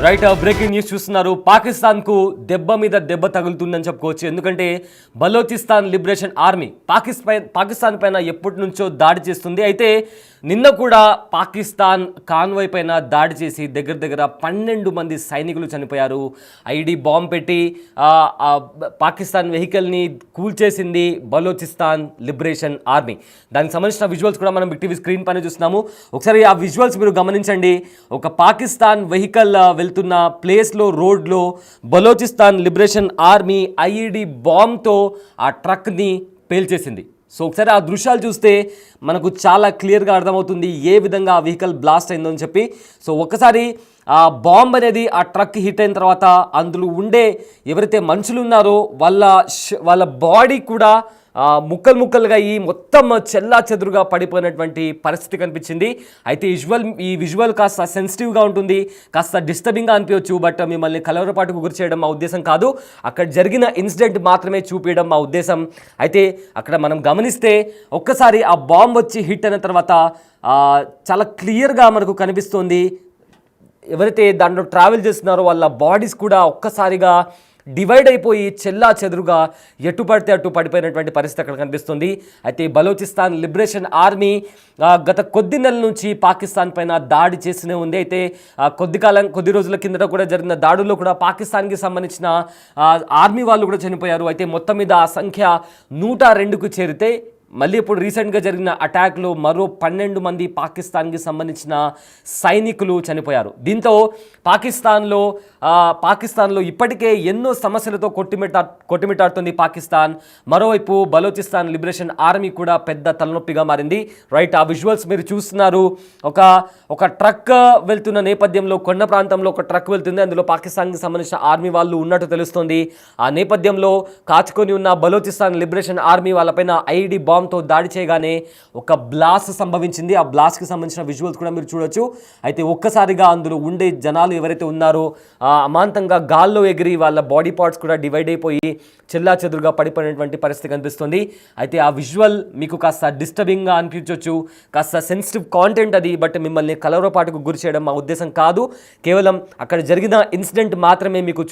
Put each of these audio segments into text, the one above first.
Right breaking news చూస్తున్నారు. పాకిస్తాన్కు దెబ్బ మీద దెబ్బ తగులుతుందని చెప్పుకోవచ్చు. ఎందుకంటే బలోచిస్తాన్ లిబరేషన్ ఆర్మీ పాకిస్తాన్ పైన ఎప్పటి నుంచో దాడి చేస్తుంది. అయితే నిన్న కూడా పాకిస్తాన్ కాన్వాయ్ పైన దాడి చేసి దగ్గర 12 మంది సైనికులు చనిపోయారు. ఐడి బాంబ్ పెట్టి పాకిస్తాన్ వెహికల్ని కూల్చేసింది బలోచిస్తాన్ లిబరేషన్ ఆర్మీ. దానికి సంబంధించిన విజువల్స్ కూడా మనం బిగ్ టీవీ స్క్రీన్ పైన చూస్తున్నాము. ఒకసారి ఆ విజువల్స్ మీరు గమనించండి. ఒక పాకిస్తాన్ వెహికల్ వెళ్తున్న ప్లేస్లో రోడ్లో బలోచిస్తాన్ లిబరేషన్ ఆర్మీ ఐఈడి బాంబ్తో ఆ ట్రక్ని పేల్చేసింది. సో ఒకసారి ఆ దృశ్యాలు చూస్తే మనకు చాలా క్లియర్గా అర్థమవుతుంది ఏ విధంగా ఆ వెహికల్ బ్లాస్ట్ అయిందో అని చెప్పి. సో ఒక్కసారి ఆ బాంబ్ అనేది ఆ ట్రక్ హిట్ అయిన తర్వాత అందులో ఉండే ఎవరైతే మనుషులు ఉన్నారో వాళ్ళ బాడీ కూడా ముక్కలుగా ఈ మొత్తం చెల్లా చెదురుగా పడిపోయినటువంటి పరిస్థితి కనిపించింది. అయితే ఈ విజువల్ కాస్త సెన్సిటివ్గా ఉంటుంది, కాస్త డిస్టర్బింగ్గా అనిపించవచ్చు. బట్ మిమ్మల్ని కలవరపాటుకు గురి చేయడం మా ఉద్దేశం కాదు, అక్కడ జరిగిన ఇన్సిడెంట్ మాత్రమే చూపించడం మా ఉద్దేశం. అయితే అక్కడ మనం గమనిస్తే ఒక్కసారి ఆ బాంబ్ వచ్చి హిట్ అయిన తర్వాత చాలా క్లియర్గా మనకు కనిపిస్తుంది ఎవరైతే దాంట్లో ట్రావెల్ చేస్తున్నారో వాళ్ళ బాడీస్ కూడా ఒక్కసారిగా డివైడ్ అయిపోయి చెల్లా చెదురుగా ఎటు పడితే అటు పడిపోయినటువంటి పరిస్థితి అక్కడ కనిపిస్తుంది. అయితే బలోచిస్తాన్ లిబరేషన్ ఆర్మీ గత కొద్ది నెలల నుంచి పాకిస్తాన్ పైన దాడి చేస్తూనే ఉంది. అయితే కొద్ది రోజుల కిందట కూడా జరిగిన దాడుల్లో కూడా పాకిస్తాన్కి సంబంధించిన ఆర్మీ వాళ్ళు కూడా చనిపోయారు. అయితే మొత్తం మీద ఆ సంఖ్య 102కు చేరితే మళ్ళీ ఇప్పుడు రీసెంట్గా జరిగిన అటాక్లో మరో 12 మంది పాకిస్తాన్కి సంబంధించిన సైనికులు చనిపోయారు. దీంతో పాకిస్తాన్లో ఇప్పటికే ఎన్నో సమస్యలతో కొట్టుమిట్టాడుతుంది పాకిస్తాన్. మరోవైపు బలోచిస్తాన్ లిబరేషన్ ఆర్మీ కూడా పెద్ద తలనొప్పిగా మారింది. రైట్, ఆ విజువల్స్ మీరు చూస్తున్నారు. ఒక ట్రక్ వెళ్తున్న నేపథ్యంలో కొండ ప్రాంతంలో ఒక ట్రక్ వెళ్తుంది, అందులో పాకిస్తాన్కి సంబంధించిన ఆర్మీ వాళ్ళు ఉన్నట్టు తెలుస్తుంది. ఆ నేపథ్యంలో కాచుకొని ఉన్న బలోచిస్తాన్ లిబరేషన్ ఆర్మీ వాళ్ళపైన ఐడి బాంబ్తో దాడి చేయగానే ఒక బ్లాస్ట్ సంభవించింది. ఆ బ్లాస్ట్కి సంబంధించిన విజువల్స్ కూడా మీరు చూడొచ్చు. అయితే ఒక్కసారిగా అందులో ఉండే జనాలు ఎవరైతే ఉన్నారో అమాంతంగా గాల్లో ఎగిరి వాళ్ళ బాడీ పార్ట్స్ కూడా డివైడ్ అయిపోయి చెల్లా చెదురుగా పడిపోయినటువంటి పరిస్థితి కనిపిస్తుంది. అయితే ఆ విజువల్ మీకు కాస్త డిస్టర్బింగ్గా అనిపించవచ్చు, కాస్త సెన్సిటివ్ కాంటెంట్ అది. బట్ మిమ్మల్ని కలవరపాటుకు గురి చేయడం మా ఉద్దేశం కాదు, కేవలం అక్కడ జరిగిన ఇన్సిడెంట్ మాత్రమే మీకు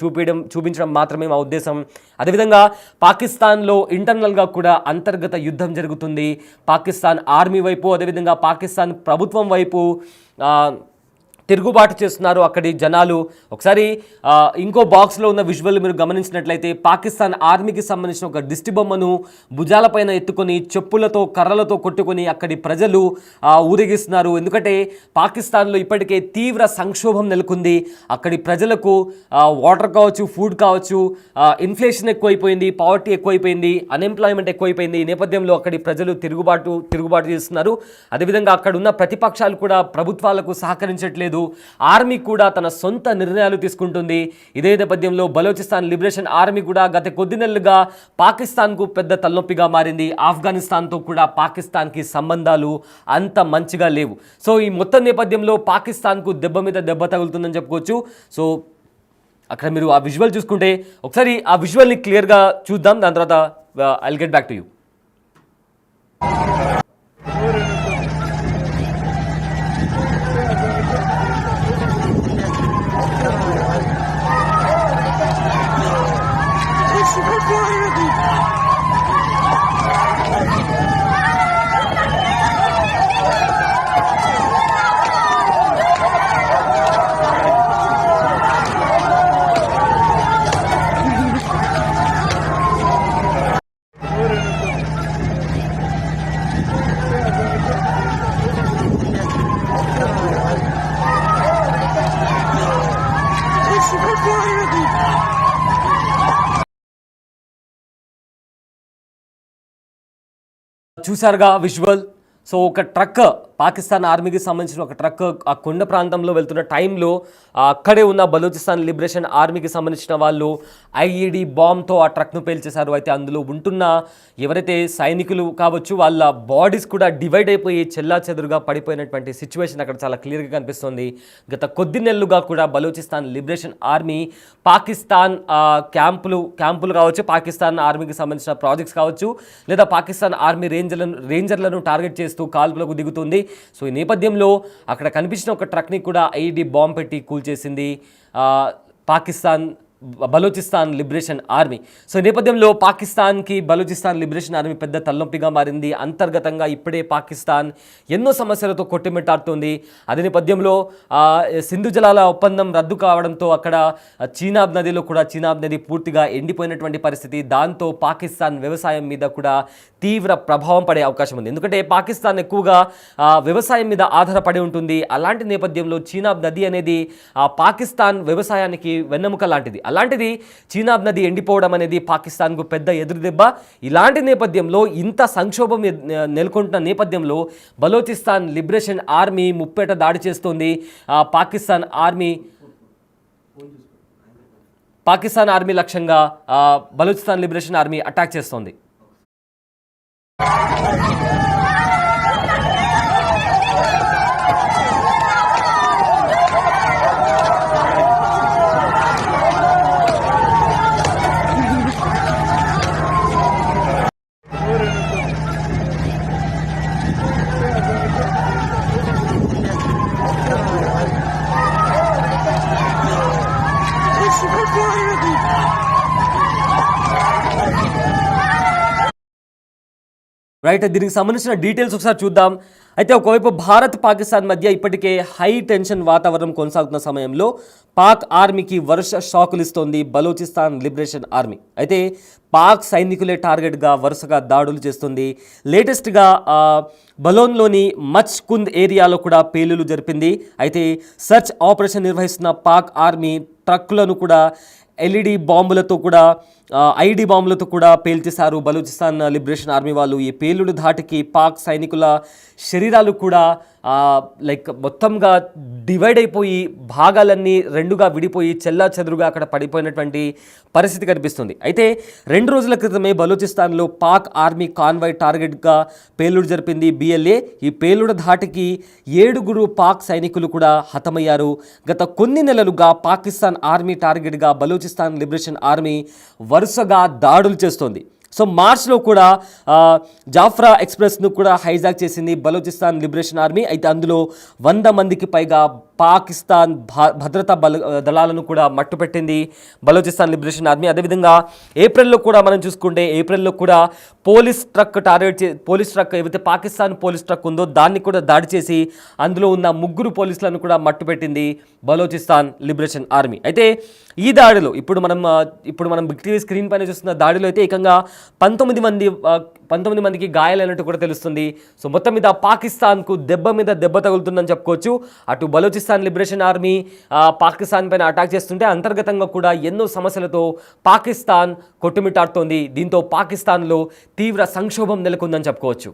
చూపించడం మాత్రమే మా ఉద్దేశం. అదేవిధంగా పాకిస్తాన్లో ఇంటర్నల్గా కూడా అంతర్గత యుద్ధం జరుగుతుంది. పాకిస్తాన్ ఆర్మీ వైపు, అదేవిధంగా పాకిస్తాన్ ప్రభుత్వం వైపు తిరుగుబాటు చేస్తున్నారు అక్కడి జనాలు. ఒకసారి ఇంకో బాక్స్లో ఉన్న విజువల్ మీరు గమనించినట్లయితే పాకిస్తాన్ ఆర్మీకి సంబంధించిన ఒక దిష్టి బొమ్మను భుజాలపైన ఎత్తుకొని చెప్పులతో కర్రలతో కొట్టుకొని అక్కడి ప్రజలు ఊరేగిస్తున్నారు. ఎందుకంటే పాకిస్తాన్లో ఇప్పటికే తీవ్ర సంక్షోభం నెలకొంది. అక్కడి ప్రజలకు వాటర్ కావచ్చు, ఫుడ్ కావచ్చు, ఇన్ఫ్లేషన్ ఎక్కువైపోయింది, పావర్టీ ఎక్కువైపోయింది, అన్ఎంప్లాయ్మెంట్ ఎక్కువైపోయింది. ఈ నేపథ్యంలో అక్కడి ప్రజలు తిరుగుబాటు చేస్తున్నారు. అదేవిధంగా అక్కడ ఉన్న ప్రతిపక్షాలు కూడా ప్రభుత్వాలకు సహకరించట్లేదు. ఆర్మీ కూడా తన సొంత నిర్ణయాలు తీసుకుంటుంది. ఇదే నేపథ్యంలో బలోచిస్తాన్ లిబరేషన్ ఆర్మీ కూడా గత కొద్ది నెలలుగా పాకిస్తాన్కు పెద్ద తలనొప్పిగా మారింది. ఆఫ్ఘనిస్తాన్తో కూడా పాకిస్తాన్కి సంబంధాలు అంత మంచిగా లేవు. సో ఈ మొత్తం నేపథ్యంలో పాకిస్తాన్కు దెబ్బ మీద దెబ్బ తగులుతుందని చెప్పుకోవచ్చు. సో అక్కడ మీరు ఆ విజువల్ చూసుకుంటే ఒకసారి ఆ విజువల్ని క్లియర్గా చూద్దాం, దాని తర్వాత I'll get back to you. చూసారుగా విజువల్. సో ఒక ట్రక్, పాకిస్తాన్ ఆర్మీకి సంబంధించిన ఒక ట్రక్ ఆ కొండ ప్రాంతంలో వెళ్తున్న టైంలో అక్కడే ఉన్న బలూచిస్తాన్ లిబరేషన్ ఆర్మీకి సంబంధించిన వాళ్ళు ఐఈడి బాంబ్తో ఆ ట్రక్ను పేల్చేశారు. అయితే అందులో ఉంటున్న ఎవరైతే సైనికులు కావచ్చు వాళ్ళ బాడీస్ కూడా డివైడ్ అయిపోయి చెల్లా చెదురుగా పడిపోయినటువంటి సిచ్యువేషన్ అక్కడ చాలా క్లియర్గా కనిపిస్తుంది. గత కొద్ది నెలలుగా కూడా బలూచిస్తాన్ లిబరేషన్ ఆర్మీ పాకిస్తాన్ క్యాంపులు కావచ్చు, పాకిస్తాన్ ఆర్మీకి సంబంధించిన ప్రాజెక్ట్స్ కావచ్చు, లేదా పాకిస్తాన్ ఆర్మీ రేంజర్లను టార్గెట్ చేస్తూ కాల్పులకు దిగుతుంది. సో ఈ నేపథ్యంలో అక్కడ కనిపించిన ఒక ట్రక్ని కూడా ఐఈడీ బాంబ్ పెట్టి కూల్చేసింది Pakistan Balochistan liberation army. So ఈ నేపథ్యంలో పాకిస్తాన్కి బలూచిస్తాన్ లిబరేషన్ ఆర్మీ పెద్ద తలనొప్పిగా మారింది. అంతర్గతంగా ఇప్పుడే పాకిస్తాన్ ఎన్నో సమస్యలతో కొట్టుమిట్టాడుతుంది. అదే నేపథ్యంలో సింధు జలాల ఒప్పందం రద్దు కావడంతో అక్కడ చీనాబ్ నదిలో కూడా చీనాబ్ నది పూర్తిగా ఎండిపోయినటువంటి పరిస్థితి. దాంతో పాకిస్తాన్ వ్యవసాయం మీద కూడా తీవ్ర ప్రభావం పడే అవకాశం ఉంది. ఎందుకంటే పాకిస్తాన్ ఎక్కువగా వ్యవసాయం మీద ఆధారపడి ఉంటుంది. అలాంటి నేపథ్యంలో చీనాబ్ నది అనేది పాకిస్తాన్ వ్యవసాయానికి వెన్నెముక లాంటిది. అలాంటిది చీనాబ్ నది ఎండిపోవడం అనేది పాకిస్తాన్కు పెద్ద ఎదురుదెబ్బ. ఇలాంటి నేపథ్యంలో ఇంత సంక్షోభం నెలకొంటున్న నేపథ్యంలో బలోచిస్తాన్ లిబరేషన్ ఆర్మీ ముప్పేట దాడి చేస్తోంది. పాకిస్తాన్ ఆర్మీ లక్ష్యంగా బలోచిస్తాన్ లిబరేషన్ ఆర్మీ అటాక్ చేస్తోంది. రైట్, దీనికి సంబంధించిన డీటెయిల్స్ ఒకసారి చూద్దాం. అయితే ఒకవైపు భారత్ పాకిస్తాన్ మధ్య ఇప్పటికే హై టెన్షన్ వాతావరణం కొనసాగుతున్న సమయంలో పాక్ ఆర్మీకి వరుస షాకులు ఇస్తోంది బలూచిస్తాన్ లిబరేషన్ ఆర్మీ. అయితే పాక్ సైనికులే టార్గెట్గా వరుసగా దాడులు చేస్తుంది. లేటెస్ట్గా బలోన్లోని మచ్ కుంద్ ఏరియాలో కూడా పేలులు జరిపింది. అయితే సర్చ్ ఆపరేషన్ నిర్వహిస్తున్న పాక్ ఆర్మీ ట్రక్కులను కూడా ఎల్ఈడి బాంబులతో కూడా ఐడి బాంబులతో కూడా పేల్చేశారు బలూచిస్తాన్ లిబరేషన్ ఆర్మీ వాళ్ళు. ఈ పేలుడు ధాటికి పాక్ సైనికుల శరీరాలు కూడా మొత్తంగా డివైడ్ అయిపోయి భాగాలన్నీ రెండుగా విడిపోయి చెల్లా చెదురుగా అక్కడ పడిపోయినటువంటి పరిస్థితి కనిపిస్తుంది. అయితే 2 రోజుల క్రితమే బలూచిస్తాన్లో పాక్ ఆర్మీ కాన్వాయ్ టార్గెట్గా పేలుడు జరిపింది బిఎల్ఏ. ఈ పేలుడు ధాటికి 7 పాక్ సైనికులు కూడా హతమయ్యారు. గత కొన్ని నెలలుగా పాకిస్తాన్ ఆర్మీ టార్గెట్గా బలూచిస్తాన్ లిబరేషన్ ఆర్మీ వరుసగా దాడులు చేస్తోంది. సో మార్చ్లో కూడా జాఫ్రా ఎక్స్ప్రెస్ను కూడా హైజాక్ చేసింది బలూచిస్తాన్ లిబరేషన్ ఆర్మీ. అయితే అందులో 100 మందికి పైగా పాకిస్తాన్ భద్రతా దళాలను కూడా మట్టుపెట్టింది బలూచిస్తాన్ లిబరేషన్ ఆర్మీ. అదేవిధంగా ఏప్రిల్లో కూడా మనం చూసుకుంటే ఏప్రిల్లో కూడా పోలీస్ ట్రక్ ఏవైతే పాకిస్తాన్ పోలీస్ ట్రక్ ఉందో దాన్ని కూడా దాడి చేసి అందులో ఉన్న 3 పోలీసులను కూడా మట్టుపెట్టింది బలూచిస్తాన్ లిబరేషన్ ఆర్మీ. అయితే ఈ దాడిలో ఇప్పుడు మనం బిగ్ టీవీ స్క్రీన్ పైన చూస్తున్న దాడిలో అయితే ఏకంగా 19 మందికి గాయాలైనట్టు కూడా తెలుస్తుంది. సో మొత్తం మీద పాకిస్తాన్కు దెబ్బ మీద దెబ్బ తగులుతుందని చెప్పుకోవచ్చు. అటు బలూచిస్తాన్ లిబరేషన్ ఆర్మీ పాకిస్తాన్ పైన అటాక్ చేస్తుంటే అంతర్గతంగా కూడా ఎన్నో సమస్యలతో పాకిస్తాన్ కొట్టుమిట్టాడుతోంది. దీంతో పాకిస్తాన్లో తీవ్ర సంక్షోభం నెలకొందని చెప్పుకోవచ్చు.